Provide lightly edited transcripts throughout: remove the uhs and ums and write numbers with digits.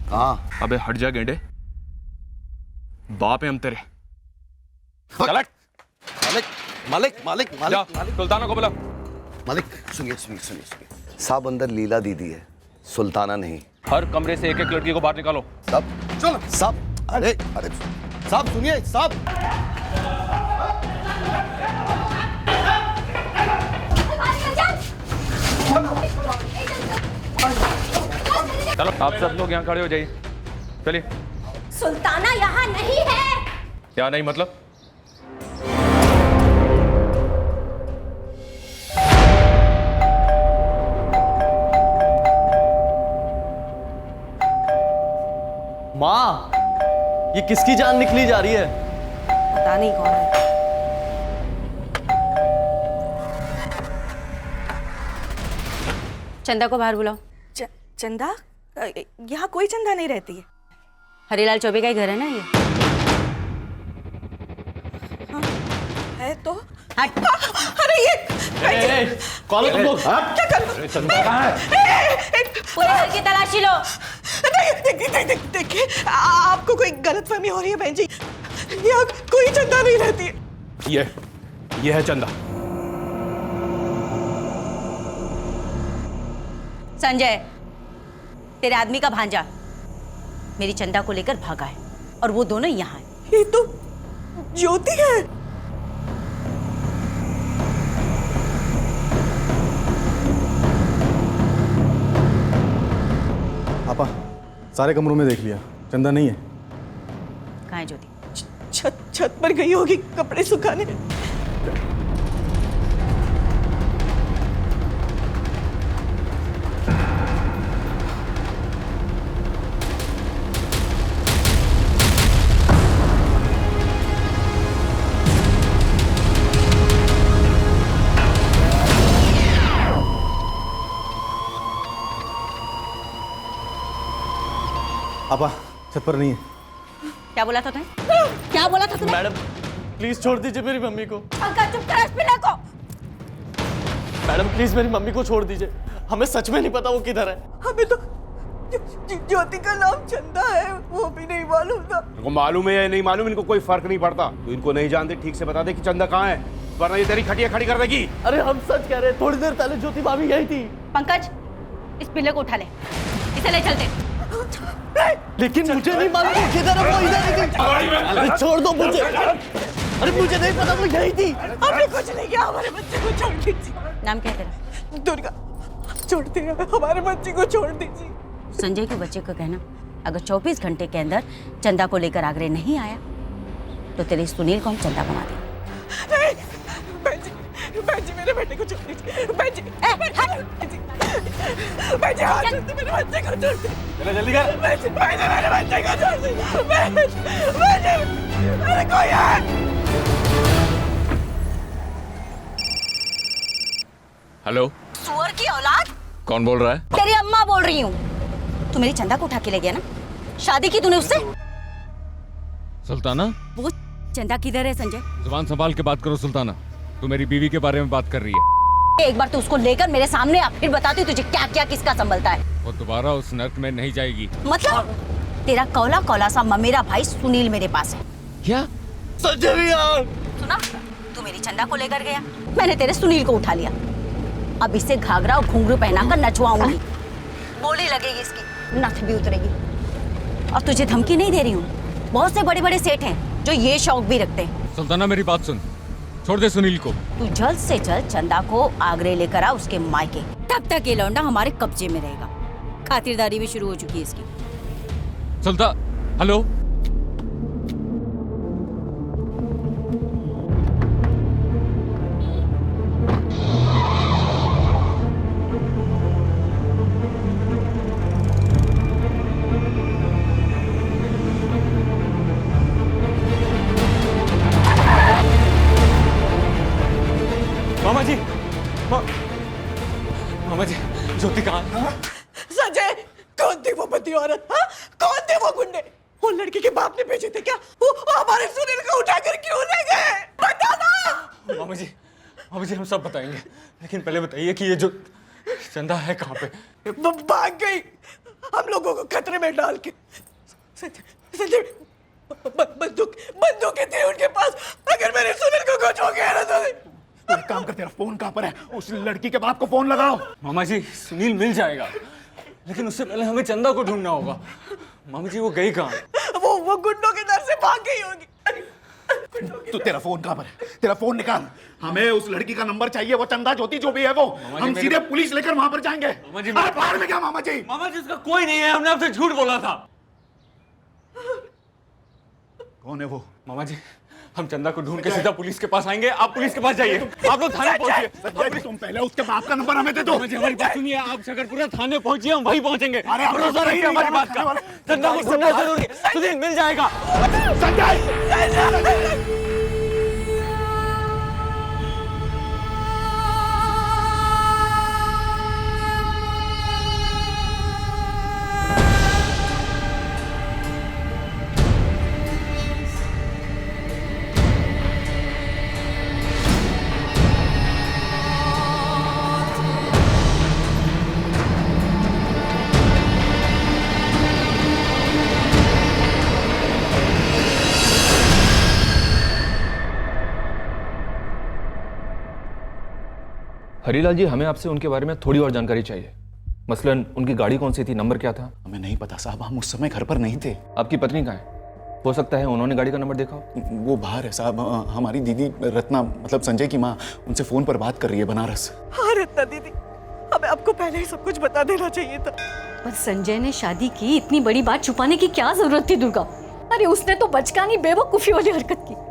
हाँ। अबे हट जा गेंडे, बाप है हम तेरे। चल हट। मालिक मालिक मालिक जा, मालिक सुल्ताना को बुला। मालिक सुनिए सुनिए सुनिए सुनिए, साहब अंदर लीला दीदी है, सुल्ताना नहीं। हर कमरे से एक एक लड़की को बाहर निकालो। साहब चलो साहब, अरे अरे साहब सुनिए साहब। चलो आप सब लोग यहाँ खड़े हो जाइए। चलिए। सुल्ताना यहाँ नहीं है। क्या नहीं मतलब? माँ, ये किसकी जान निकली जा रही है? पता नहीं कौन है। चंदा को बाहर बुलाओ। चंदा? यहाँ कोई चंदा नहीं रहती है। हरिलाल चौबे का ही घर है ना ये? हाँ, है तो। हट। अरे ये कौन है तुम लोग? क्या कर रहे हो? चंदा कहाँ है? पूरे घर की तलाशी लो। देखिए आपको कोई गलतफहमी हो रही है बहन जी, यहाँ कोई चंदा नहीं रहती है। ये है चंदा। संजय, तेरे आदमी का भांजा मेरी चंदा को लेकर भागा है और वो दोनों यहाँ हैं। ये तो ज्योति है। आपा सारे कमरों में देख लिया, चंदा नहीं है। कहाँ है ज्योति? छत पर गई होगी कपड़े सुखाने। आपा छत पर नहीं है। क्या बोला था तूने? क्या बोला था तूने? मैडम, प्लीज छोड़ दीजिए मेरी मम्मी को। पंकज चुप कर इस पिल्ले को। मैडम प्लीज मेरी मम्मी को छोड़ दीजिए, हमें सच में नहीं पता वो किधर है। हमें तो ज्योति का नाम चंदा है वो भी नहीं मालूम था। इनको मालूम है या नहीं मालूम, इनको कोई फर्क नहीं पड़ता। तो इनको नहीं जानते ठीक से बता दे कि चंदा कहाँ है, वरना ये तेरी खटिया खड़ी कर देगी। अरे हम सच कह रहे हैं, थोड़ी देर पहले ज्योति भाभी यही थी। पंकज, इस पिल्ले को उठा ले, इसे ले चलते। लेकिन मुझे नहीं मालूम वो किधर है, वो इधर ही थी। अरे छोड़ दो मुझे, अरे मुझे नहीं पता वो यही थी। हमने कुछ नहीं किया, हमारे बच्चे को छोड़ दीजिए। नाम क्या है तेरा? दुर्गा, छोड़ते हैं हमारे बच्चे को छोड़ दीजिए। संजय के बच्चे को कहना अगर 24 घंटे के अंदर चंदा को लेकर आगरे नहीं आया तो तेरे सुनील को हम चंदा बना देंगे। नहीं, बहन जी मेरे बेटे को छोड़ दीजिए। बहन जी हाथ जोड़ते, मेरे बच्चे को छोड़ दीजिए। चले जल्दी कर। बहन जी मेरे बच्चे को छोड़ दीजिए। बहन जी, अरे कोई है? हेलो, सुअर की औलाद, कौन बोल रहा है? तेरी अम्मा बोल रही हूँ। तू मेरी चंदा को उठा के ले गया ना, शादी की तूने उससे। सुल्ताना, वो चंदा किधर है? संजय, जुबान संभाल के बात करो। सुल्ताना, तू मेरी बीवी के बारे में बात कर रही है। एक बार तू उसको लेकर मेरे सामने आ, फिर बताती तुझे क्या क्या किसका संभलता है। वो दोबारा उस नर्क में नहीं जाएगी। मतलब तेरा कौला कौला सा ममेरा भाई सुनील मेरे पास है। क्या? संजय यार, सुना, तू मेरी चंदा को लेकर गया, मैंने तेरे सुनील को उठा लिया। अब इसे घाघरा और घुंघरू पहनाकर नचवाऊंगी, बोली लगेगी इसकी, नथ भी उतरेगी। और तुझे धमकी नहीं दे रही हूँ, बहुत से बड़े बड़े सेठ हैं जो ये शौक भी रखते हैं। सुल्ताना मेरी बात सुन, छोड़ दे सुनील को। तू जल्द से जल्द चंदा को आगरे लेकर आ उसके मायके, तब तक ये लौंडा हमारे कब्जे में रहेगा। खातिरदारी भी शुरू हो चुकी है इसकी। हेलो, मामा जी, ज्योति कहाँ है? संजय, कौन थी वो बंदी औरत? हाँ, कौन थे वो गुंडे? वो लड़की के बाप ने भेजे थे क्या? वो हमारे सुनील को उठाकर क्यों ले गए? बता ना। मामा जी हम सब बताएंगे, लेकिन पहले बताइए कि ये जो चंदा है कहाँ पे? भाग गई हम लोगों को खतरे में डाल के। संजय बंदूकें थी उनके पास, अगर मेरे सुनील को कुछ हो गया ना तो एक काम कर, तेरा फोन कहाँ पर है? उस लड़की के बाप को फोन लगाओ। मामा जी सुनील मिल जाएगा, लेकिन उससे पहले हमें चंदा को ढूंढना होगा। मामा जी वो गई कहाँ? वो गुंडों के डर से भाग गई होगी। तो तेरा फोन कहाँ पर है? तेरा फोन निकाल, हमें उस लड़की का नंबर चाहिए। वो चंदा ज्योति जो भी है वो, हम सीधे पुलिस लेकर वहां पर जाएंगे। जी, बाहर में क्या मामा जी? मामा जी उसका कोई नहीं है, हमने आपसे झूठ बोला था। कौन है वो? मामा जी हम चंदा को ढूंढ के सीधा पुलिस के पास आएंगे, आप पुलिस के पास जाइए। आप लोग थाने पहुंचिए। संजय तुम पहले उसके बाप का नंबर हमें दे दो। मामा जी हमारी बात सुनिए, आप शकरपुरा थाने पहुंचिए, हम वहीं पहुंचेंगे। अरे भरोसा रखिए हमारी बात का। चंदा को ढूंढना जरूरी है, सुनील मिल जाएगा। संजय हरीलाल जी हमें आपसे उनके बारे में थोड़ी और जानकारी चाहिए। मसलन उनकी गाड़ी कौन सी थी, नंबर क्या था? हमें नहीं पता साहब, हम उस समय घर पर नहीं थे। आपकी पत्नी कहाँ है? हो सकता है उन्होंने गाड़ी का नंबर देखा हो। वो बाहर है साहब। हमारी दीदी रत्ना, मतलब संजय की माँ, उनसे फोन पर बात कर रही है बनारस। हाँ रत्ना दीदी, हमें आपको पहले ही सब कुछ बता देना चाहिए था। पर संजय ने शादी की, इतनी बड़ी बात छुपाने की क्या जरूरत थी दुर्गा? अरे उसने तो बचकानी बेवकूफी वाली हरकत की।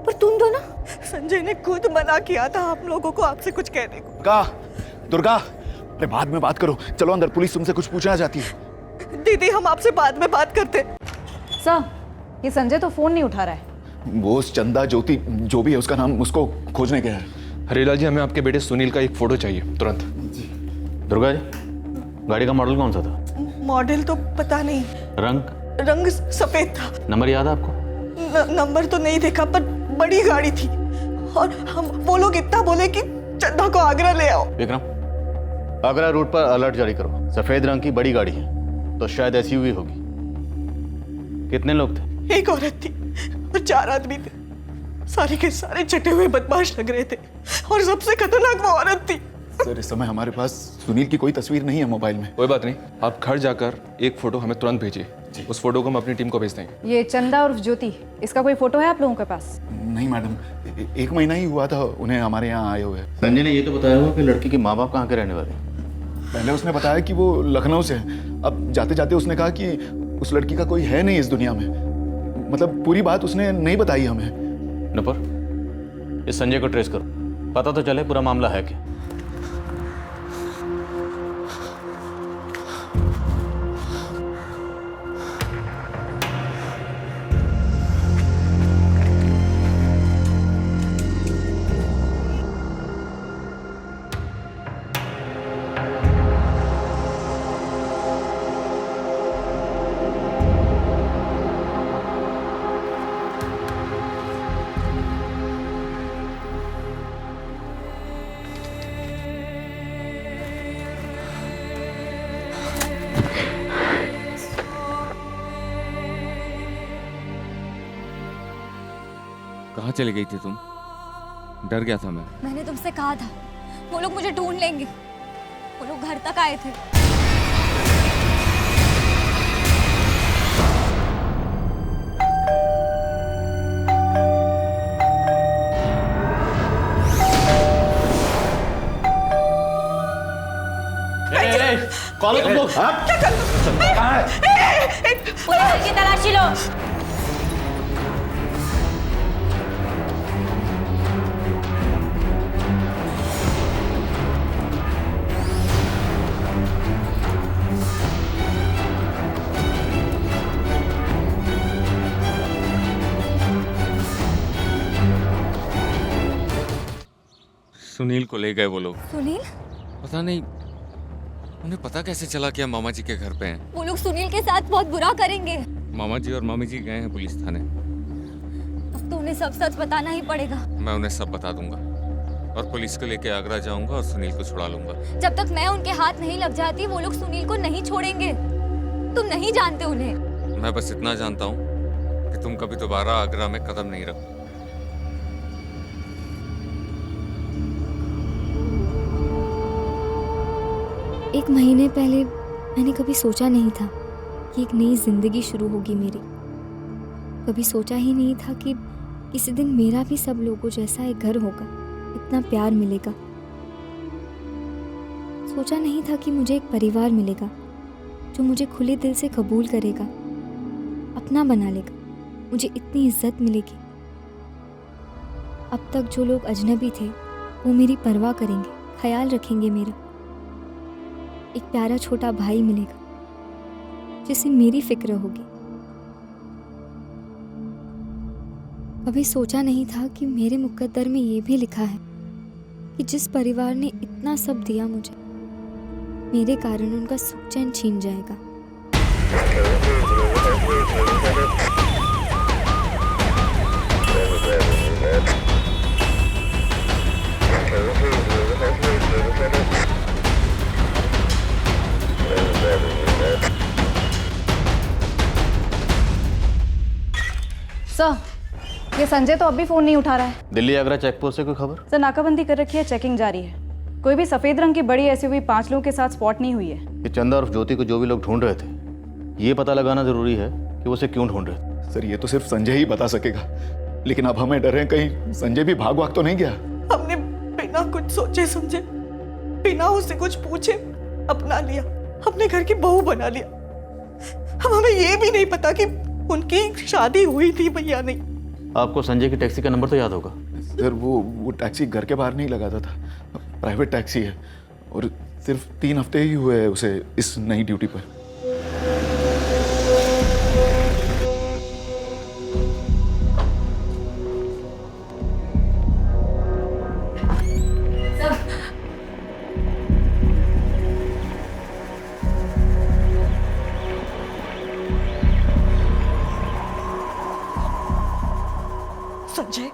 पर तुम दोनों? संजय ने खुद मना किया था हम लोगों को आपसे कुछ कहने को। दुर्गा अरे बाद में बात करो, चलो अंदर, पुलिस तुमसे कुछ पूछना चाहती है। दीदी हम आपसे बाद में बात करते। सर ये संजय तो फोन नहीं उठा रहा है। वो चंदा ज्योति जो भी है उसका नाम, उसको खोजने गया है। हरीलाल जी हमें आपके बेटे सुनील का एक फोटो चाहिए तुरंत। दुर्गा जी गाड़ी का मॉडल कौन सा था? मॉडल तो पता नहीं, रंग सफेद था। नंबर याद है आपको? नंबर तो नहीं देखा, पर बड़ी गाड़ी थी। और हम वो लोग इतना बोले कि चंदा को आगरा ले आओ। विक्रम आगरा रूट पर अलर्ट जारी करो। सफेद रंग की बड़ी गाड़ी है तो शायद एसयूवी होगी। कितने लोग थे? एक औरत थी और 4 आदमी थे। सारे के सारे चटे हुए बदमाश लग रहे थे और सबसे खतरनाक वो औरत थी। सर इस समय हमारे पास सुनील की कोई तस्वीर नहीं है मोबाइल में। कोई बात नहीं, आप घर जाकर एक फोटो हमें तुरंत भेजिए। उस फोटो को हम अपनी टीम को भेज देंगे। ये चंदा उर्फ ज्योति, इसका कोई फोटो है आप लोगों के पास? नहीं मैडम, 1 महीना ही हुआ था उन्हें हमारे यहाँ आए हुए। संजय ने ये तो बताया हुआ कि लड़की के माँ बाप कहाँ के रहने वाले? पहले उसने बताया कि वो लखनऊ से है। अब जाते जाते उसने कहा कि उस लड़की का कोई है नहीं इस दुनिया में। मतलब पूरी बात उसने नहीं बताई हमें। नपर इस संजय को ट्रेस करो, पता तो चले पूरा मामला है क्या। कहाँ चली गई थी तुम? डर गया था मैं। मैंने तुमसे कहा था वो लोग मुझे ढूंढ लेंगे। वो लोग घर तक आए थे। कौन है तुम लोग? पुलिस की तलाशी लो। सुनील को ले गए वो लोग। सुनील? पता नहीं उन्हें पता कैसे चला कि हम मामा जी के घर पे हैं। वो लोग सुनील के साथ बहुत बुरा करेंगे। मामा जी और मामी जी गए हैं पुलिस थाने। अब तो उन्हें सब सच बताना ही पड़ेगा। मैं उन्हें सब बता दूंगा और पुलिस को लेके आगरा जाऊंगा और सुनील को छुड़ा लूंगा। जब तक मैं उनके हाथ नहीं लग जाती वो लोग सुनील को नहीं छोड़ेंगे। तुम नहीं जानते उन्हें। मैं बस इतना जानता हूँ कि तुम कभी दोबारा आगरा में कदम नहीं रखो। एक महीने पहले मैंने कभी सोचा नहीं था कि एक नई जिंदगी शुरू होगी मेरी। कभी सोचा ही नहीं था कि किसी दिन मेरा भी सब लोगों जैसा एक घर होगा, इतना प्यार मिलेगा। सोचा नहीं था कि मुझे एक परिवार मिलेगा जो मुझे खुले दिल से कबूल करेगा, अपना बना लेगा, मुझे इतनी इज्जत मिलेगी। अब तक जो लोग अजनबी थे वो मेरी परवाह करेंगे, ख्याल रखेंगे मेरा। एक प्यारा छोटा भाई मिलेगा जिसे मेरी फिक्र होगी। कभी सोचा नहीं था कि मेरे मुकद्दर में ये भी लिखा है कि जिस परिवार ने इतना सब दिया मुझे, मेरे कारण उनका सुख चैन छीन जाएगा। सर, ये संजय तो अब भी फोन नहीं उठा रहा है। दिल्ली आगरा चेक पोस्ट से कोई खबर? सर, नाकाबंदी कर रखी है, चेकिंग जारी है। कोई भी सफेद रंग की बड़ी एसयूवी 5 लोगों के साथ स्पॉट नहीं हुई है। कि चंदा और ज्योति को जो भी लोग ढूंढ रहे थे, ये पता लगाना जरूरी है कि वो उसे क्यों ढूंढ रहे थे। सर ये तो सिर्फ संजय ही बता सकेगा, लेकिन अब हमें डर है कहीं संजय भी भाग तो नहीं गया। हमने बिना कुछ सोचे समझे, बिना उससे कुछ पूछे अपना लिया, अपने घर की बहू बना लिया। अब हमें ये भी नहीं पता कि उनकी शादी हुई थी भैया नहीं। आपको संजय की टैक्सी का नंबर तो याद होगा? सर वो टैक्सी घर के बाहर नहीं लगाता था, प्राइवेट टैक्सी है और सिर्फ 3 हफ्ते ही हुए हैं उसे इस नई ड्यूटी पर। संजय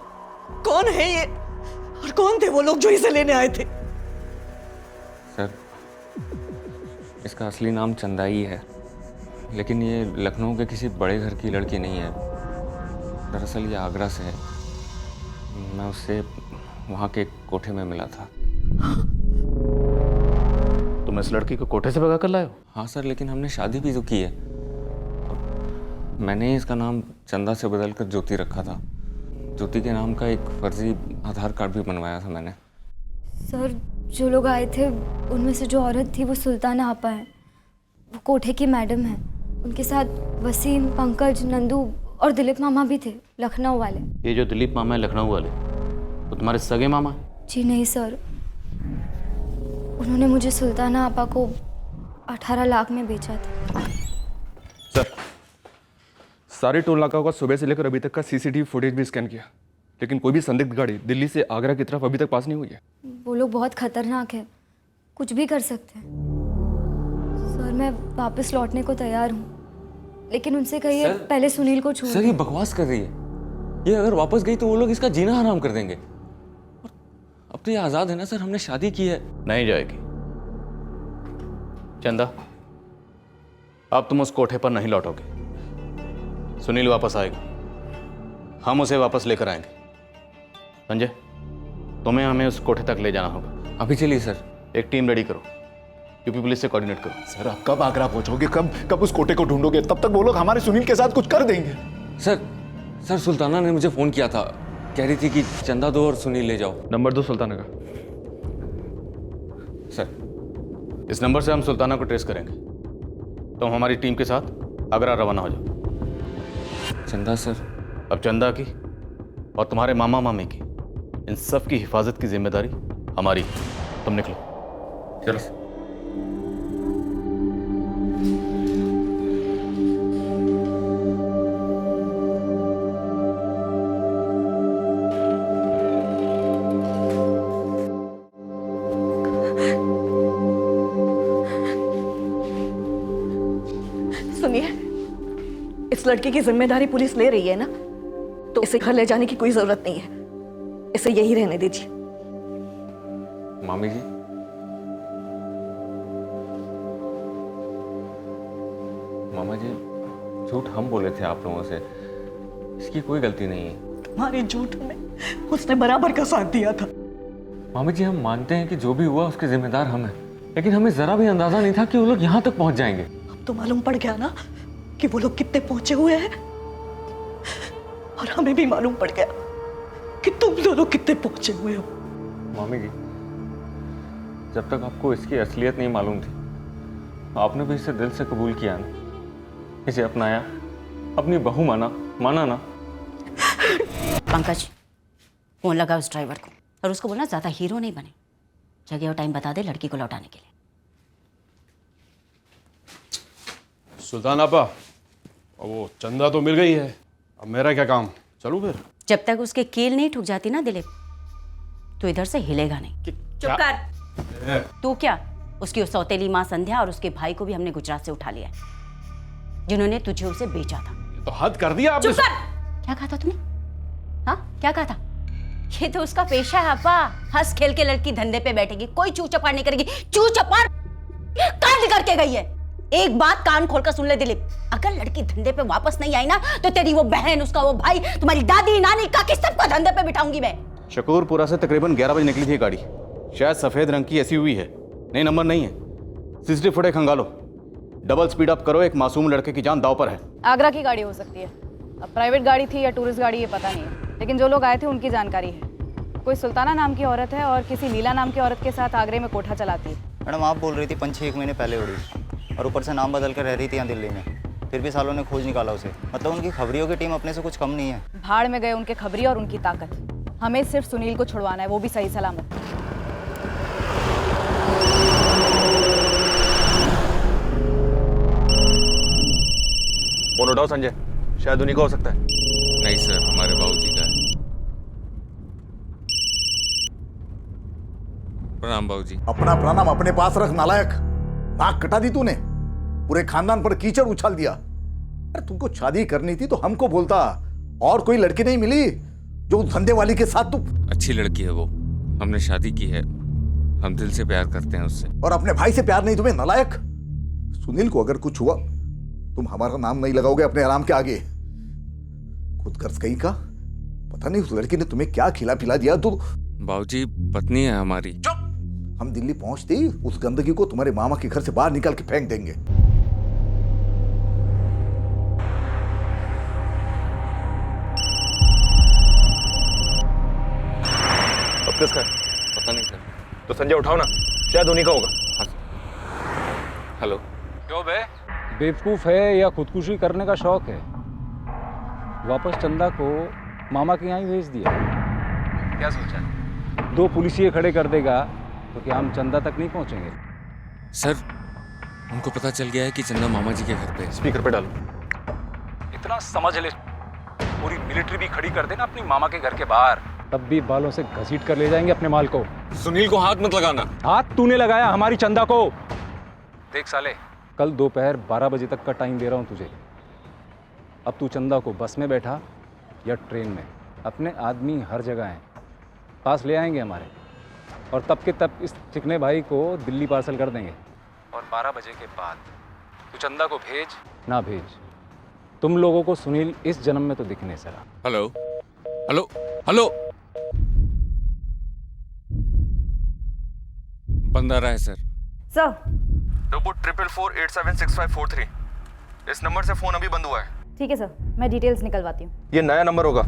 कौन है ये और कौन थे वो लोग जो इसे लेने आए थे? सर, इसका असली नाम चंदा ही है, लेकिन ये लखनऊ के किसी बड़े घर की लड़की नहीं है। दरअसल ये आगरा से है। मैं उससे वहाँ के कोठे में मिला था। तुम इस लड़की को कोठे से भगा कर लाए हो? हाँ सर, लेकिन हमने शादी भी तो की है। मैंने इसका नाम चंदा से बदलकर ज्योति रखा था। ज्योति के नाम का एक फर्जी आधार कार्ड भी बनवाया था मैंने। सर, जो लोग आए थे उनमें से जो औरत थी वो सुल्ताना आपा है, वो कोठे की मैडम है। उनके साथ वसीम, पंकज, नंदू और दिलीप मामा भी थे, लखनऊ वाले। ये जो दिलीप मामा है लखनऊ वाले, वो तुम्हारे सगे मामा है? जी नहीं सर, उन्होंने मुझे सुल्ताना आपा को 18 लाख में बेचा था। सर, सारे टोल नाका का सुबह से लेकर अभी तक का सीसीटीवी फुटेज भी स्कैन किया, लेकिन कोई भी संदिग्ध गाड़ी दिल्ली से आगरा की तरफ अभी तक पास नहीं हुई है। वो लोग बहुत खतरनाक है, कुछ भी कर सकते हैं। सर, मैं वापस लौटने को तैयार हूँ, लेकिन उनसे कहिए पहले सुनील को छोड़। सर, ये बकवास कर रही है। ये अगर वापस गई तो वो लोग इसका जीना हराम कर देंगे। और अब तो ये आजाद है ना सर, हमने शादी की है। नहीं जाएगी चंदा, अब तुम उस कोठे पर नहीं लौटोगे। सुनील वापस आएगा, हम उसे वापस लेकर आएंगे। संजय, तुम्हें हमें उस कोठे तक ले जाना होगा। अभी चलिए सर। एक टीम रेडी करो, यूपी पुलिस से कोऑर्डिनेट करो। सर आप कब आगरा पहुंचोगे, कब उस कोठे को ढूंढोगे? तब तक वो लोग हमारे सुनील के साथ कुछ कर देंगे। सर, सुल्ताना ने मुझे फोन किया था, कह रही थी कि चंदा दो और सुनील ले जाओ। नंबर दो सुल्ताना का। सर, इस नंबर से हम सुल्ताना को ट्रेस करेंगे। तुम हमारी टीम के साथ आगरा रवाना हो जाओ। चंदा सर? अब चंदा की और तुम्हारे मामा मामी की, इन सब की हिफाजत की जिम्मेदारी हमारी है। तुम निकलो। चलो। सुनिए, इस लड़की की जिम्मेदारी पुलिस ले रही है ना, तो इसे घर ले जाने की कोई जरूरत नहीं है। इसे यही रहने दीजिए। मामी जी, मामा जी, झूठ हम बोले थे आप लोगों से, इसकी कोई गलती नहीं है। तुम्हारे झूठ में उसने बराबर का साथ दिया था। मामी जी, हम मानते हैं कि जो भी हुआ उसके जिम्मेदार हम हैं, लेकिन हमें जरा भी अंदाजा नहीं था कि वो लोग यहाँ तक पहुंच जाएंगे। अब तो मालूम पड़ गया ना कि वो लोग कितने पहुंचे हुए हैं, और हमें भी मालूम पड़ गया कि तुम दोनों कितने पहुंचे हुए हो। मामी जी, जब तक आपको इसकी असलियत नहीं मालूम थी, आपने भी इसे दिल से कबूल किया ना, इसे अपनाया, अपनी बहू माना ना। पंकज, फोन लगा उस ड्राइवर को और उसको बोलना ज्यादा हीरो नहीं बने, जगह और टाइम बता दे लड़की को लौटाने के लिए। सुल्तान आपा, वो चंदा तो मिल गई है, अब मेरा क्या काम? चलूं फिर? जब तक उसके कील नहीं ठुक जाती ना दिलीप, तो इधर से हिलेगा नहीं। चुप कर। तू क्या, उसकी उस सौतेली माँ संध्या और उसके भाई को भी हमने गुजरात से उठा लिया है, जिन्होंने तुझे उसे बेचा था। तो हद कर दिया आपने। चुप कर। क्या कहा था तुमने? हाँ, क्या कहा था? ये तो उसका पेशा है अपा, हंस खेल के लड़की धंधे पे बैठेगी, कोई चू चपाड़ नहीं करेगी। चू चपाड़ कांड करके गई है। एक बात कान खोलकर सुन ले दिलीप, अगर लड़की धंधे पे वापस नहीं आई ना, तो तेरी वो बहन, उसका वो भाई, तुम्हारी दादी, नानी, काकी, सबको धंधे पे बिठाऊंगी मैं। शकूरपुरा से तकरीबन 11 बजे निकली थी गाड़ी, शायद सफेद रंग की एसयूवी है, नई नंबर नहीं है। सीसीटीवी फुटेज खंगालो, डबल स्पीड अप करो, एक मासूम लड़के की जान दांव पर है। आगरा की गाड़ी हो सकती है, अब प्राइवेट गाड़ी थी या टूरिस्ट गाड़ी ये पता नहीं है, लेकिन जो लोग आए थे उनकी जानकारी है। कोई सुल्ताना नाम की औरत है और किसी लीला नाम की औरत के साथ आगरे में कोठा चलाती है। मैडम, आप बोल रही थी 5-6 महीने पहले उड़ी, और ऊपर से नाम बदल कर रह रही थी यहाँ दिल्ली में, फिर भी सालों ने खोज निकाला उसे। मतलब उनकी खबरियों की टीम अपने से कुछ कम नहीं है। भाड़ में गए उनके खबरी और उनकी ताकत। हमें सिर्फ सुनील को छुड़वाना है, वो भी सही सलामत। फोन उठाओ संजय, शायद उन्हीं का हो सकता है। नहीं सर, हमारे बाबूजी का है। प्रणाम बाबूजी। अपना प्रणाम अपने पास रख नालायक। नाक कटा दी तूने, पूरे खानदान पर कीचड़ उछाल दिया। अरे तुमको शादी करनी थी तो हमको बोलता, और कोई लड़की नहीं मिली जो धंधे वाली के साथ। तू अच्छी लड़की है वो, हमने शादी की है, हम दिल से प्यार करते हैं उससे। और अपने भाई से प्यार नहीं तुम्हें नालायक? सुनील को अगर कुछ हुआ, तुम हमारा नाम नहीं लगाओगे अपने आराम के आगे। खुद कर्ज कहीं का, पता नहीं उस लड़की ने तुम्हें क्या खिला पिला दिया। तू बाबूजी, पत्नी है हमारी। हम दिल्ली पहुंचते ही उस गंदगी को तुम्हारे मामा के घर से बाहर निकाल के फेंक देंगे। अब किसका है? पता नहीं सर। तो संजय उठाओ ना, शायद उन्हीं का होगा। हेलो। क्यों बे, बेवकूफ है या खुदकुशी करने का शौक है? वापस चंदा को मामा के यहाँ ही भेज दिया। क्या सोचा? 2 पुलिसिये खड़े कर देगा तो क्या हम चंदा तक नहीं पहुंचेंगे? सर, उनको पता चल गया है कि चंदा मामा जी के घर पे। स्पीकर पे डालो। इतना समझ ले, पूरी मिलिट्री भी खड़ी कर देना अपनी मामा के घर के बाहर, तब भी बालों से घसीट कर ले जाएंगे अपने माल को। सुनील को हाथ मत लगाना। हाथ तूने लगाया हमारी चंदा को। देख साले, कल दोपहर 12 बजे तक का टाइम दे रहा हूं तुझे। अब तू चंदा को बस में बैठा या ट्रेन में, अपने आदमी हर जगह हैं, पास ले आएंगे हमारे, और तब के तब इस चिकने भाई को दिल्ली पार्सल कर देंगे। और 12 बजे के बाद तू चंदा को भेज ना भेज, तुम लोगों को सुनील इस जन्म में तो दिख नहीं सका। हेलो हेलो हेलो, बंद आ रहा है सर। सर, 444876543, इस नंबर से फोन अभी बंद हुआ है। ठीक है सर, मैं डिटेल्स निकलवाती हूँ। ये नया नंबर होगा,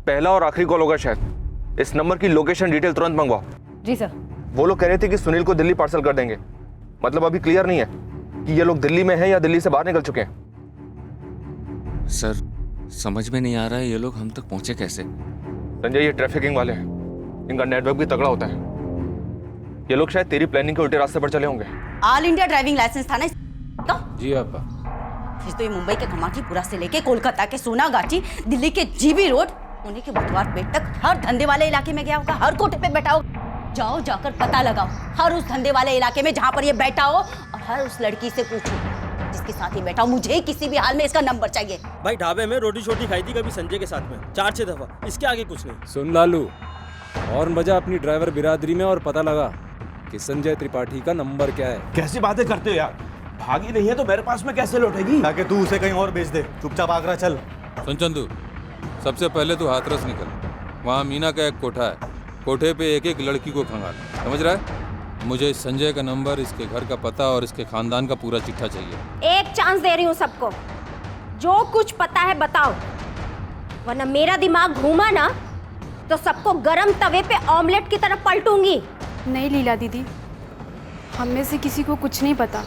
पहला और आखिरी कॉल होगा शायद। इस नंबर की लोकेशन डिटेल तुरंत मंगवाओ। जी सर। वो लोग कह रहे थे कि सुनील को दिल्ली पार्सल कर देंगे, मतलब अभी क्लियर नहीं है कि ये लोग दिल्ली में हैं या दिल्ली से बाहर निकल चुके हैं। सर, समझ में नहीं आ रहा है ये लोग हम तक पहुंचे कैसे। संजय, ये ट्रैफिकिंग वाले हैं, इनका नेटवर्क भी तगड़ा होता है। ये लोग शायद तेरी प्लानिंग के उल्टे रास्ते पर चले होंगे। ऑल इंडिया ड्राइविंग लाइसेंस था ना तो? जी आपा। फिर तो ये मुंबई के कमाटीपुरा से लेके कोलकाता के सोनागाची, दिल्ली के जीबी रोड, पुणे के बुधवार पेट तक हर धंधे वाले इलाके में गया होगा, हर कोठे पे बैठा होगा। जाओ, जाकर पता लगाओ हर उस धंधे वाले इलाके में जहां पर ये बैठा हो, और हर उस लड़की से पूछो जिसके साथ ही बैठा हो। मुझे किसी भी हाल में इसका नंबर चाहिए। भाई ढाबे में रोटी छोटी खाई थी कभी संजय के साथ में 4-6 दफा, इसके आगे कुछ नहीं। सुन लालू, और मजा अपनी ड्राइवर बिरादरी में और पता लगा कि संजय त्रिपाठी का नंबर क्या है। कैसी बातें करते हो यार, भागी नहीं है तो मेरे पास में कैसे लौटेगी? ताकि तू उसे कहीं और भेज दे, चुपचाप आगरा चल। सुन चंदू, सबसे पहले तू हाथरस निकल, वहाँ मीना का एक कोठा है, कोठे पे एक एक लड़की को खंगाल, समझ रहा है? मुझे इस संजय का नंबर, इसके घर का पता और इसके खानदान का पूरा चिट्ठा चाहिए। एक चांस दे रही हूँ सबको, जो कुछ पता है बताओ, वरना मेरा दिमाग घूमा ना तो सबको गरम तवे पे ऑमलेट की तरफ पलटूंगी। नहीं लीला दीदी, हम में से किसी को कुछ नहीं पता।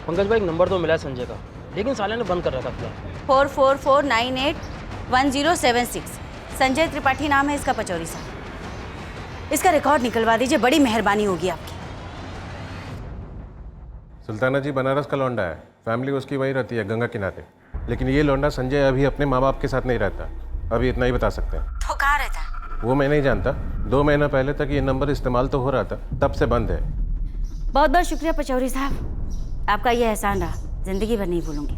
पंकज भाई, एक नंबर तो मिला संजय का, लेकिन साले ने बंद कर रखा था। 4449811076 संजय त्रिपाठी नाम है इसका, पचौरी साहब। इसका रिकॉर्ड निकलवा दीजिए, बड़ी मेहरबानी होगी आपकी। सुल्ताना जी बनारस का लौंडा है, फैमिली उसकी वहीं रहती है गंगा किनारे, लेकिन ये लौंडा संजय अभी अपने माँ बाप के साथ नहीं रहता, अभी इतना ही बता सकते हैं। तो कहाँ रहता है? वो मैं नहीं जानता, 2 महीना पहले तक ये नंबर इस्तेमाल तो हो रहा था, तब से बंद है। बहुत बहुत शुक्रिया पचौरी साहब, आपका ये एहसान रहा, जिंदगी भर नहीं भूलूंगी।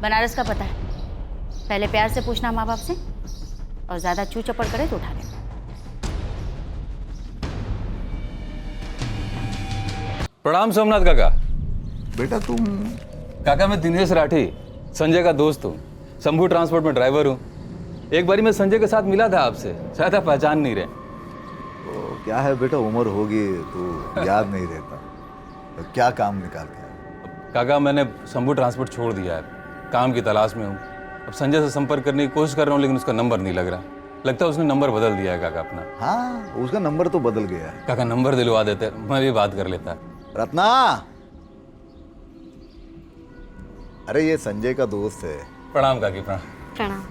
बनारस का पता है, पहले प्यार से पूछना माँ बाप से, और ज्यादा चू चपड़ करे तो उठा लेना। प्रणाम सोमनाथ काका। बेटा तुम? काका मैं दिनेश राठी, संजय का दोस्त हूँ, शंभू ट्रांसपोर्ट में ड्राइवर हूँ। एक बारी मैं संजय के साथ मिला था आपसे, शायद आप पहचान नहीं रहे। तो क्या है बेटा, उम्र होगी तो याद नहीं रहता। तो क्या काम निकाल के? काका मैंने शंभू ट्रांसपोर्ट छोड़ दिया है, काम की तलाश में हूँ। अब संजय से संपर्क करने की कोशिश कर रहा हूँ, लेकिन उसका नंबर नहीं लग रहा। लगता है उसने नंबर बदल दिया है काका अपना। हाँ, उसका नंबर तो बदल गया है। काका नंबर दिलवा देते, मैं भी बात कर लेता। रत्ना, अरे ये संजय का दोस्त है। प्रणाम काकी। प्रणाम।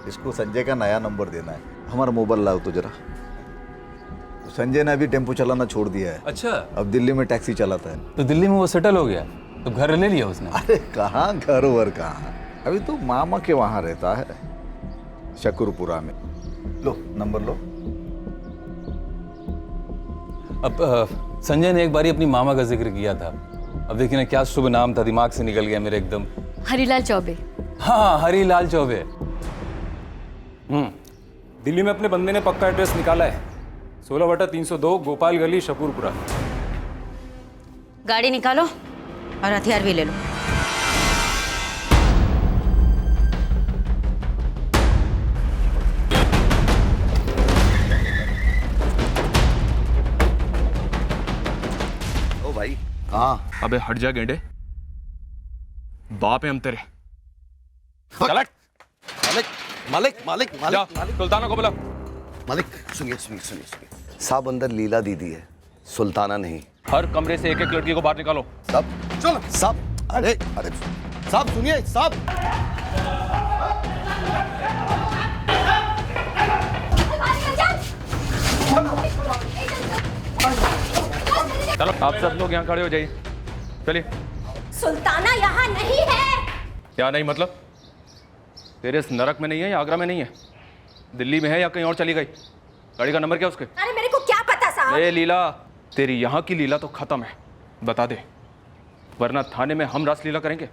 इसको संजय का नया नंबर देना है। हमारा मोबाइल लाओ तो जरा। संजय ने अभी टेम्पो चलाना छोड़ दिया है। अच्छा, अब दिल्ली में टैक्सी चलाता है। तो दिल्ली में वो सेटल हो गया, तो घर ले लिया उसने? अरे कहाँ घर वर कहाँ, अभी तो मामा के वहाँ रहता है, शकरपुरा में। लो नंबर लो। अब संजय ने एक बारी अपनी मामा का जिक्र किया था, अब देखिए ना क्या शुभ नाम था, दिमाग से निकल गया मेरे एकदम। हरीलाल चौबे। हाँ, हरीलाल चौबे। दिल्ली में अपने बंदे ने पक्का एड्रेस निकाला है, 16/302 गोपाल गली, शकरपुरा। गाड़ी निकालो और हथियार भी ले लो। ओ भाई, हाँ। अबे हट जा गेंडे, बाप है हम तेरे। मालिक मालिक मालिक मालिक सुल्ताना को बुला। मालिक सुनिए सुनिए सुनिए सुनिए, साहब अंदर लीला दीदी है, सुल्ताना नहीं। हर कमरे से एक एक लड़की को बाहर निकालो। साहब चलो साहब, अरे अरे साहब सुनिए साहब। चलो आप सब लोग यहाँ खड़े हो जाइए, चलिए। सुल्ताना यहाँ नहीं है। क्या नहीं मतलब? तेरे इस नरक में नहीं है या आगरा में नहीं है? दिल्ली में है या कहीं और चली गई? गाड़ी का नंबर क्या उसके? अरे मेरे को क्या पता साहब। ए लीला, तेरी यहाँ की लीला तो खत्म है, बता दे, वरना थाने में हम रासलीला करेंगे,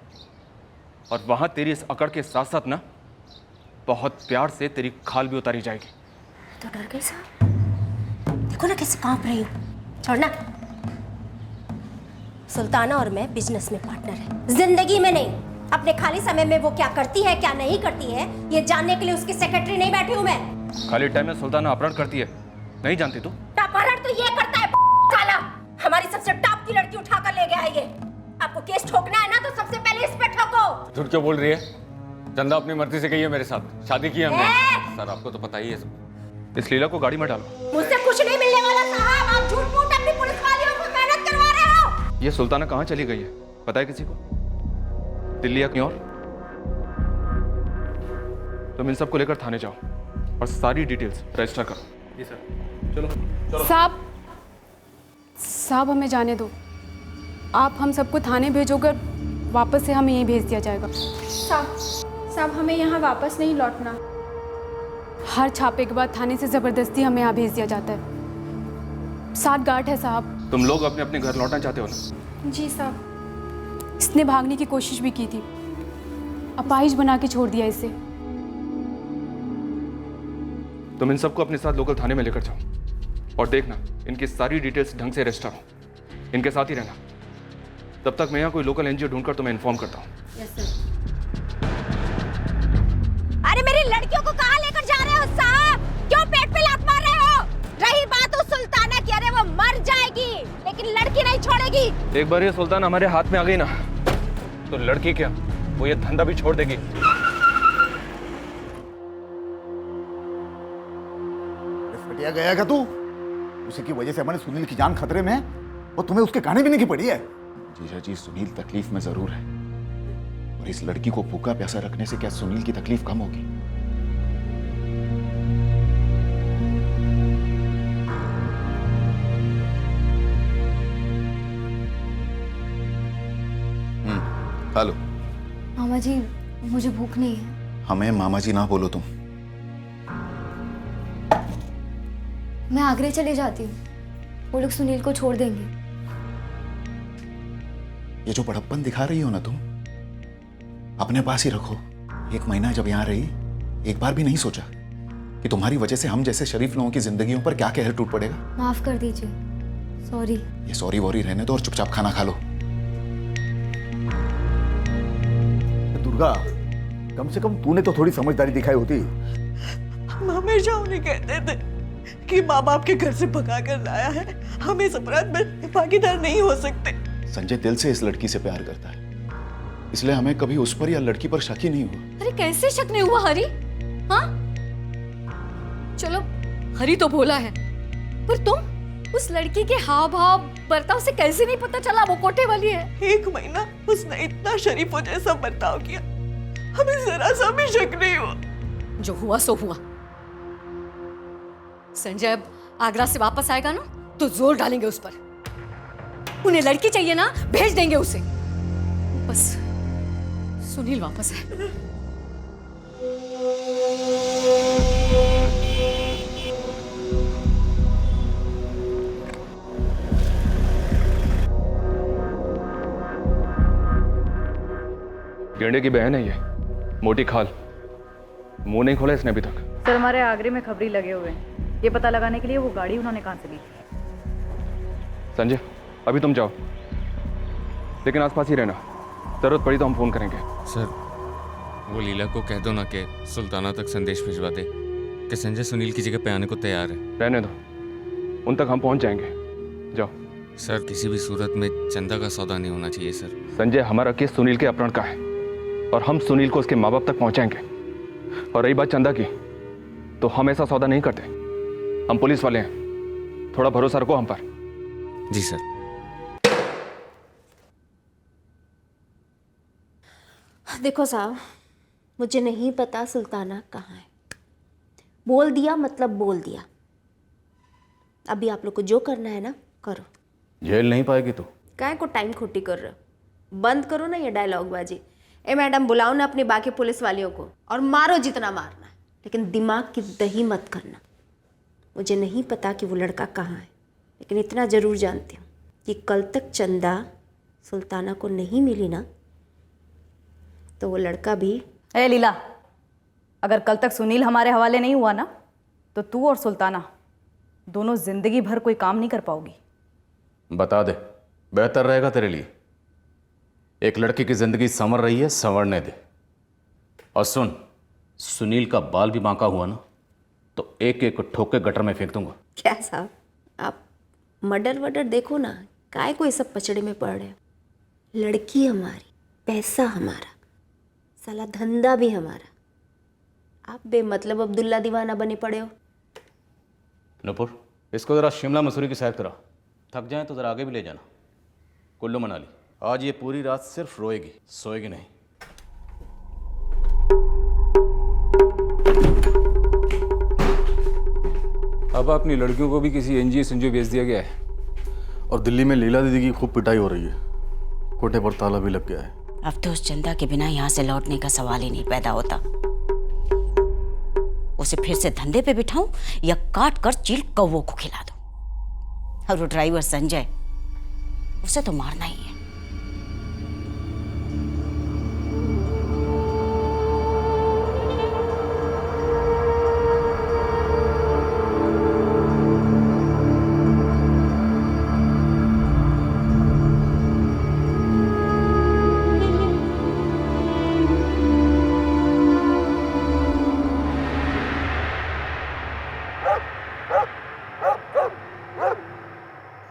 और वहां तेरी इस अकड़ के साथ साथ ना बहुत प्यार से तेरी खाल भी उतारी जाएगी। तो डर गई साहब, देखो ना कैसे कांप रही हूँ। छोड़ना। सुल्ताना और मैं बिजनेस में पार्टनर है, जिंदगी में नहीं। अपने खाली समय में वो क्या करती है क्या नहीं करती है, ये जानने के लिए उसकी सेक्रेटरी नहीं बैठी हूँ मैं। खाली टाइम में सुल्ताना अपहरण करती है, नहीं जानती तू? अपहरण तो ये करता है साला, हमारी सबसे टॉप की लड़की उठा कर ले गया है ये। आपको केस ठोकना है ना तो सबसे पहले इस पे ठोको। झूठ क्यों बोल रही है? चंदा अपनी मर्जी से गई है मेरे साथ, शादी की है हमने। सर आपको तो पता ही है सब। इस लीला को गाड़ी में डालो। मुझसे कुछ नहीं मिलने वाला साहब, आप झूठ मूठ अपनी पुलिस वालियों को मेहनत करवा रहे हो। ये सुल्ताना कहाँ चली गई है, पता है किसी को? दिल्ली या कहीं और? तुम इन सबको लेकर थाने जाओ और सारी डिटेल्स रजिस्टर करो। जी सर। चलो चलो। साहब हमें जाने दो, आप हम सबको थाने भेजोगे, वापस से हमें यहीं भेज दिया जाएगा। साहब हमें यहाँ वापस नहीं लौटना। हर छापे के बाद थाने से जबरदस्ती हमें यहाँ भेज दिया जाता है। 7 गार्ड है साहब। तुम लोग अपने अपने घर लौटना चाहते हो ना? जी साहब। इसने भागने की कोशिश भी की थी, अपाहिज बना के छोड़ दिया इसे। तुम इन सबको अपने साथ लोकल थाने में लेकर जाओ, और देखना इनकी सारी डिटेल्स ढंग से रजिस्टर हो। इनके साथ ही रहना। तब तक मैं यहाँ कोई लोकल एनजीओ ढूंढकर तुम्हें इन्फॉर्म करता हूँ। अरे मेरी लड़कियों को कहाँ लेकर जा रहे हो साहब? क्यों पेट पे लात मार रहे हो? रही बात उस सुल्ताना की, अरे वो मर जाएगी लेकिन लड़की नहीं छोड़ेगी। एक बार ये सुल्तान हमारे हाथ में आ गई ना तो लड़की क्या, वो ये धंधा भी छोड़ देगी। फटिया गया क्या तू? उसी की वजह से हमारे सुनील की जान खतरे में है और तुम्हें उसके गाने भी नहीं की पड़ी है। जीजा जी, सुनील तकलीफ में जरूर है और इस लड़की को भूखा प्यासा रखने से क्या सुनील की तकलीफ कम होगी? खा लो। मामा जी, मुझे भूख नहीं है। हमें मामा जी ना बोलो तुम। मैं आगरे चले जाती हूँ, वो लोग सुनील को छोड़ देंगे। ये जो बड़प्पन दिखा रही हो ना तुम, अपने पास ही रखो। 1 महीना जब यहाँ रही, एक बार भी नहीं सोचा कि तुम्हारी वजह से हम जैसे शरीफ लोगों की जिंदगियों पर क्या कहर टूट पड़ेगा। माफ कर दीजिए, सॉरी। ये सॉरी वॉरी रहने दो और चुपचाप खाना खा लो। दुर्गा, कम से कम तूने तो थोड़ी समझदारी दिखाई होती। हम हमेशा उन्हें कहते थे कि माँ बाप के घर से भगा कर लाया है, हम इस अपराध में भागीदार नहीं हो सकते। संजय दिल से इस लड़की से प्यार करता है, इसलिए हमें कभी उस पर या लड़की पर शक ही नहीं हुआ। अरे कैसे शक नहीं हुआ हरी? हाँ, चलो हरी तो भोला है, पर तुम उस लड़की के हाव भाव बर्ताव से कैसे नहीं पता चला वो कोठे वाली है? 1 महीना उसने इतना शरीफों जैसा बर्ताव किया, हमें जरा सा भी शक नहीं हुआ। जो हुआ सो हुआ। संजय अब आगरा से वापस आएगा ना तो जोर डालेंगे उस पर। उन्हें लड़की चाहिए ना, भेज देंगे उसे। बस सुनील वापस है। गेंडे की बहन है ये, मोटी खाल। मुंह नहीं खोला इसने अभी तक। सर हमारे आगरे में खबरी लगे हुए हैं, ये पता लगाने के लिए वो गाड़ी उन्होंने कहाँ से ली। संजय अभी तुम जाओ, लेकिन आसपास ही रहना, जरूरत पड़ी तो हम फोन करेंगे। सर वो लीला को कह दो ना कि सुल्ताना तक संदेश भिजवा दे कि संजय सुनील की जगह पे आने को तैयार है। रहने दो, उन तक हम पहुंच जाएंगे। जाओ। सर किसी भी सूरत में चंदा का सौदा नहीं होना चाहिए सर। संजय, हमारा केस सुनील के अपहरण का है और हम सुनील को उसके माँ बाप तक पहुंचाएंगे। और रही बात चंदा की, तो हम ऐसा सौदा नहीं करते। हम पुलिस वाले हैं, थोड़ा भरोसा रखो हम पर। जी सर। देखो साहब, मुझे नहीं पता सुल्ताना कहाँ है। बोल दिया मतलब बोल दिया। अभी आप लोग को जो करना है ना करो। जेल नहीं पाएगी तू। काय को टाइम खोटी कर रहे हो? बंद करो ना ये डायलॉग बाजी। ए मैडम, बुलाओ ना अपनी बाकी पुलिस वालियों को और मारो जितना मारना है, लेकिन दिमाग की दही मत करना। मुझे नहीं पता कि वो लड़का कहाँ है, लेकिन इतना ज़रूर जानती हूँ कि कल तक चंदा सुल्ताना को नहीं मिली ना तो वो लड़का भी। ए लीला, अगर कल तक सुनील हमारे हवाले नहीं हुआ ना तो तू और सुल्ताना दोनों जिंदगी भर कोई काम नहीं कर पाओगी। बता दे, बेहतर रहेगा तेरे लिए। एक लड़की की जिंदगी संवर रही है, संवरने दे। और सुन, सुनील का बाल भी बांका हुआ ना तो एक एक ठोक के गटर में फेंक दूंगा। क्या साहब, आप मर्डर वर्डर देखो ना, काय को ये सब पचड़े में पड़ रहे हो? लड़की हमारी, पैसा हमारा, साला धंधा भी हमारा। आप बेमतलब अब्दुल्ला दीवाना बने पड़े हो। नुपुर, इसको ज़रा शिमला मसूरी की सैर करा। थक जाए तो ज़रा आगे भी ले जाना। कुल्लू मनाली। आज ये पूरी रात सिर्फ रोएगी, सोएगी नहीं। अब अपनी लड़कियों को भी किसी एनजीओ संजीओ भेज दिया गया है। और दिल्ली में लीला दीदी की खूब पिटाई हो रही है, कोठे पर ताला भी लग गया है। अब तो उस चंदा के बिना यहाँ से लौटने का सवाल ही नहीं पैदा होता। उसे फिर से धंधे पे बिठाऊं या काट कर चील कौवों को खिला दूं। और वो ड्राइवर संजय, उसे तो मारना ही है।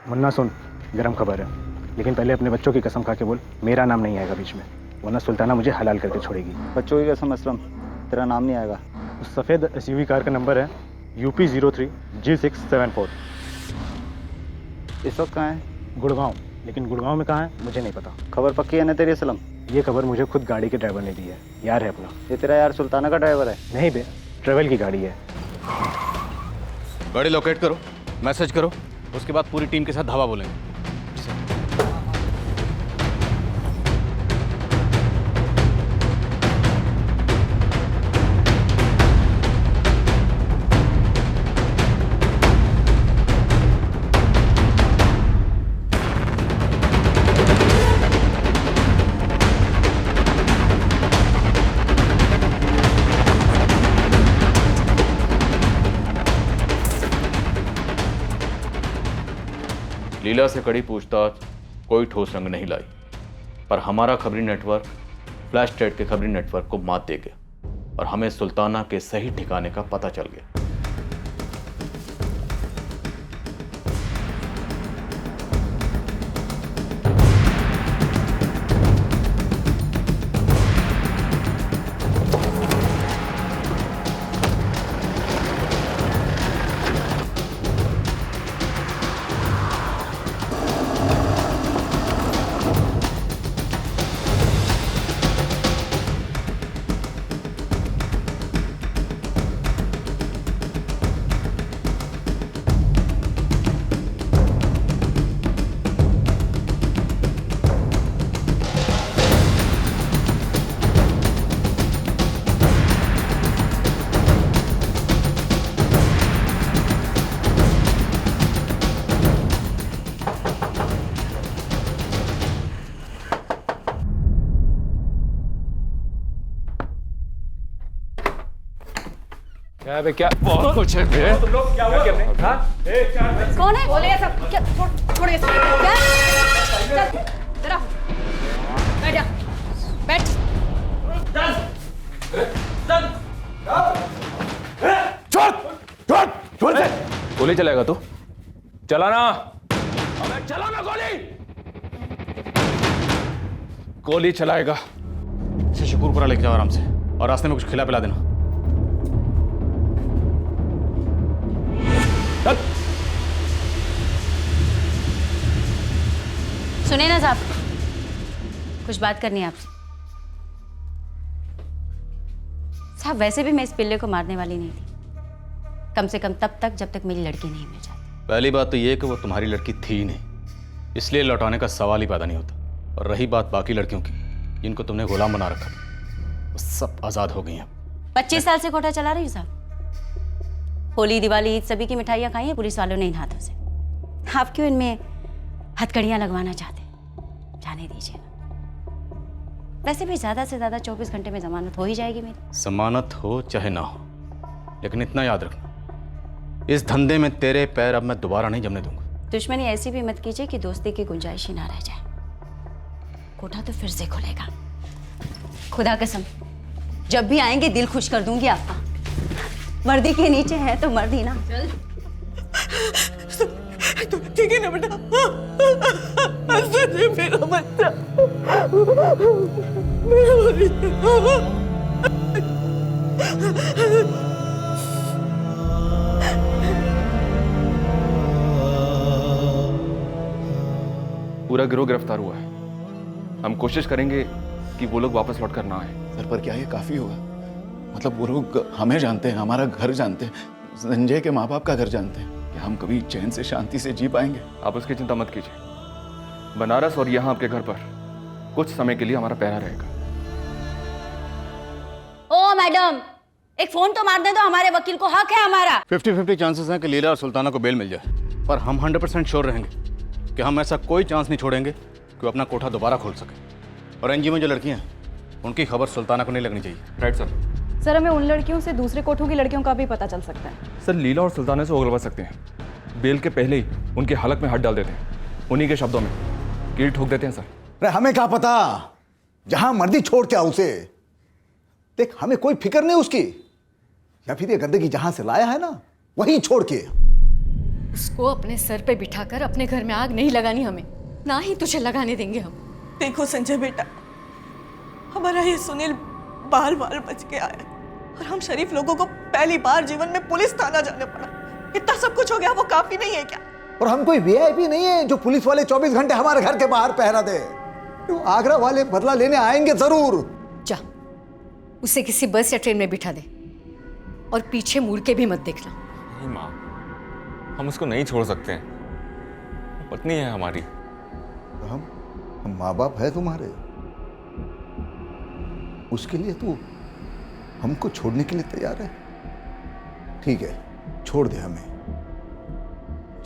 मुन्ना सुन, गरम खबर है, लेकिन पहले अपने बच्चों की कसम खा के बोल मेरा नाम नहीं आएगा बीच में, वरना सुल्ताना मुझे हलाल करके छोड़ेगी। बच्चों की कसम असलम, तेरा नाम नहीं आएगा। उस सफ़ेद SUV कार का नंबर है UP03 G674। इस वक्त कहाँ है? गुड़गांव, लेकिन गुड़गांव में कहाँ है मुझे नहीं पता। खबर पक्की है ना तेरी असलम? ये खबर मुझे खुद गाड़ी के ड्राइवर ने दी है, यार है अपना। ये तेरा यार सुल्ताना का ड्राइवर है? नहीं बे, ट्रेवल की गाड़ी है। गाड़ी लोकेट करो, मैसेज करो, उसके बाद पूरी टीम के साथ धावा बोलेंगे। लीला से कड़ी पूछताछ कोई ठोस रंग नहीं लाई, पर हमारा खबरी नेटवर्क फ्लैश स्टेट के खबरी नेटवर्क को मात दे गया और हमें सुल्ताना के सही ठिकाने का पता चल गया। क्या बे, क्या बहुत कुछ है बे। तुम लोग क्या हुआ? कौन है? बोले सब क्या? छोड़ ये सब। क्या? चल, जरा बैठ जा, बैठ। गोली चलाएगा तू? चलाना। अबे चला ना गोली। गोली चलाएगा। इसे शुक्रपुरा लेके जाओ आराम से, और रास्ते में कुछ खिला पिला देना। सुने ना साहब, कुछ बात करनी है आपसे। साहब वैसे भी मैं इस पिल्ले को मारने वाली नहीं थी, कम से कम तब तक जब तक मेरी लड़की नहीं मिल जाती। पहली बात तो ये कि वो तुम्हारी लड़की थी ही नहीं, इसलिए लौटाने का सवाल ही पैदा नहीं होता। और रही बात बाकी लड़कियों की जिनको तुमने गुलाम बना रखा था, वो सब आज़ाद हो गई हैं। 25 साल से कोठा चला रही हूँ साहब। होली, दिवाली, ईद सभी की मिठाइयाँ खाई हैं पुलिस वालों ने इन हाथों से। आप क्यों इनमें हथकड़ियाँ लगवाना चाहते? जाने दीजिए ना। वैसे भी ज़्यादा से ज़्यादा 24 घंटे में जमानत हो ही जाएगी मेरी। जमानत हो चाहे ना हो, लेकिन इतना याद रखना, इस धंधे में तेरे पैर अब मैं दोबारा नहीं जमने दूंगा। दुश्मनी ऐसी भी मत कीजिए कि दोस्ती की गुंजाइश ही ना रह जाए। कोठा तो फिर से खुलेगा, खुदा कसम। जब भी आएंगे दिल खुश कर दूंगी आपका। वर्दी के नीचे है तो मर्द ही ना। ठीक है ना बेटा? मेरा बच्चा, पूरा गिरोह गिरफ्तार हुआ है। हम कोशिश करेंगे कि वो लोग वापस लौट कर ना आए। सर पर क्या ये काफ़ी होगा? मतलब वो लोग हमें जानते हैं, हमारा घर जानते हैं, संजय के माँ बाप का घर जानते हैं। क्या हम कभी चैन से शांति से जी पाएंगे? आप उसकी चिंता मत कीजिए। बनारस और यहाँ आपके घर पर कुछ समय के लिए हमारा पहरा रहेगा। ओ मैडम, एक फोन तो मार दे दो, हमारे वकील को हक है हमारा। 50-50 चांसेस हैं कि लीला और सुल्ताना को बेल मिल जाए, पर हम 100% श्योर रहेंगे कि हम ऐसा कोई चांस नहीं छोड़ेंगे कि वो अपना कोठा दोबारा खोल सके। और एनजी में जो लड़कियां हैं उनकी खबर सुल्ताना को नहीं लगनी चाहिए। Right sir. सर हमें उन लड़कियों से दूसरे कोठों की लड़कियों का भी पता चल सकता है। सर लीला और सुल्ताना से उगलवा सकते हैं। बेल के पहले ही उनके हलक में हाथ डाल देते हैं, उन्हीं के शब्दों में कील ठोक देते हैं सर। अरे हमें क्या पता, जहां मर्जी छोड़ के आओ उसे। देख हमें कोई फिक्र नहीं उसकी, या फिर ये गंदगी जहां से लाया है ना वहीं छोड़ के। उसको अपने सर पे बिठाकर अपने घर में आग नहीं लगानी हमें, ना ही तुझे लगाने देंगे हम। देखो संजय बेटा, हमारा ये सुनील बाल बाल बच के आया और हम शरीफ लोगों को पहली बार जीवन में पुलिस थाना जाने पड़ा। इतना सब कुछ हो गया, वो काफी नहीं है क्या? और हम कोई वीआईपी नहीं है जो पुलिस वाले 24 घंटे हमारे घर के बाहर पहरा दे। तो आगरा वाले बदला लेने आएंगे जरूर। जा, उसे किसी बस या ट्रेन में बिठा दे और पीछे मुड़ के भी मत देखना। नहीं माँ, हम उसको नहीं छोड़ सकते हैं, पत्नी है हमारी। हम माँ बाप है तुम्हारे, उसके लिए तू हमको छोड़ने के लिए तैयार है? ठीक है, छोड़ दे हमें,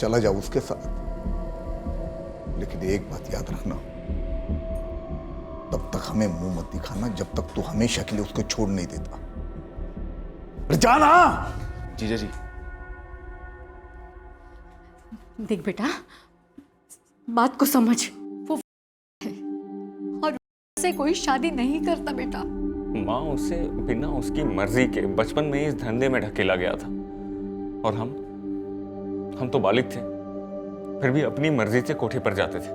चला जाओ उसके साथ। लेकिन एक बात याद रखना, तब तक हमें मुंह मत दिखाना जब तक तू हमेशा के लिए उसको छोड़ नहीं देता। जाना। जीजा जी। देख बेटा, बात को समझ, वो है और से कोई शादी नहीं करता बेटा। माँ, उसे बिना उसकी मर्जी के बचपन में ही इस धंधे में ढकेला गया था और हम तो बालिग थे, फिर भी अपनी मर्जी से कोठे पर जाते थे।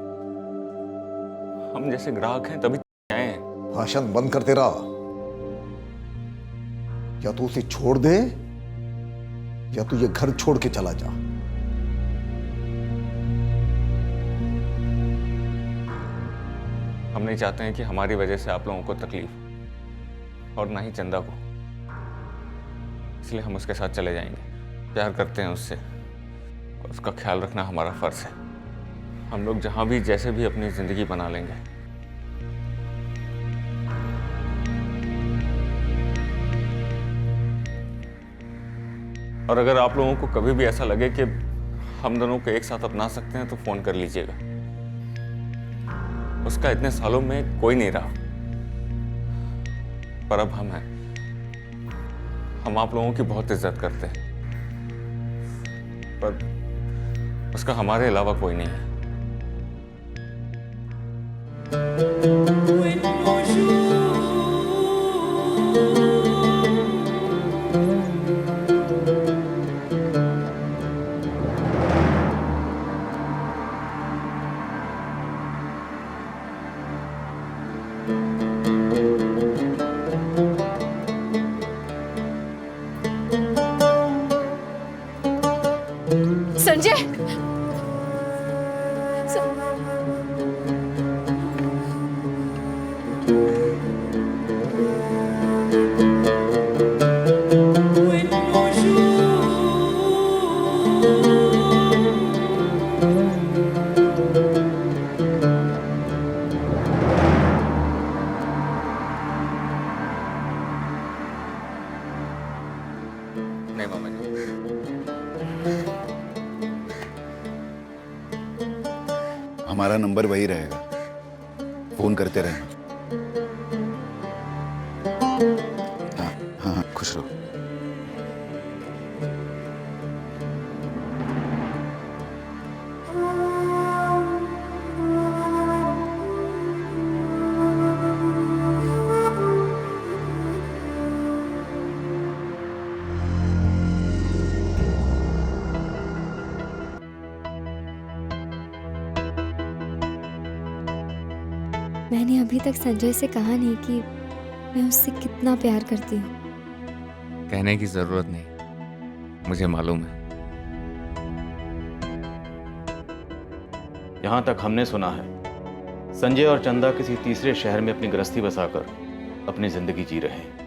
हम जैसे ग्राहक हैं तभी आए हैं। भाषण बंद कर तेरा। या तो उसे छोड़ दे या तो ये घर छोड़ के चला जा। हम नहीं चाहते हैं कि हमारी वजह से आप लोगों को तकलीफ, और ना ही चंदा को, इसलिए हम उसके साथ चले जाएंगे। प्यार करते हैं उससे और उसका ख्याल रखना हमारा फर्ज है। हम लोग जहां भी जैसे भी अपनी जिंदगी बना लेंगे। और अगर आप लोगों को कभी भी ऐसा लगे कि हम दोनों को एक साथ अपना सकते हैं तो फोन कर लीजिएगा। उसका इतने सालों में कोई नहीं रहा, पर अब हम हैं। हम आप लोगों की बहुत इज्जत करते हैं, पर उसका हमारे अलावा कोई नहीं है। संजय, नहीं मामा जी, हमारा नंबर वही रहेगा, फोन करते रहना। हाँ हाँ हाँ, खुश रहो। मैंने अभी तक संजय से कहा नहीं कि मैं उससे कितना प्यार करती हूँ। कहने की जरूरत नहीं, मुझे मालूम है। यहां तक हमने सुना है संजय और चंदा किसी तीसरे शहर में अपनी गृहस्थी बसाकर अपनी जिंदगी जी रहे हैं।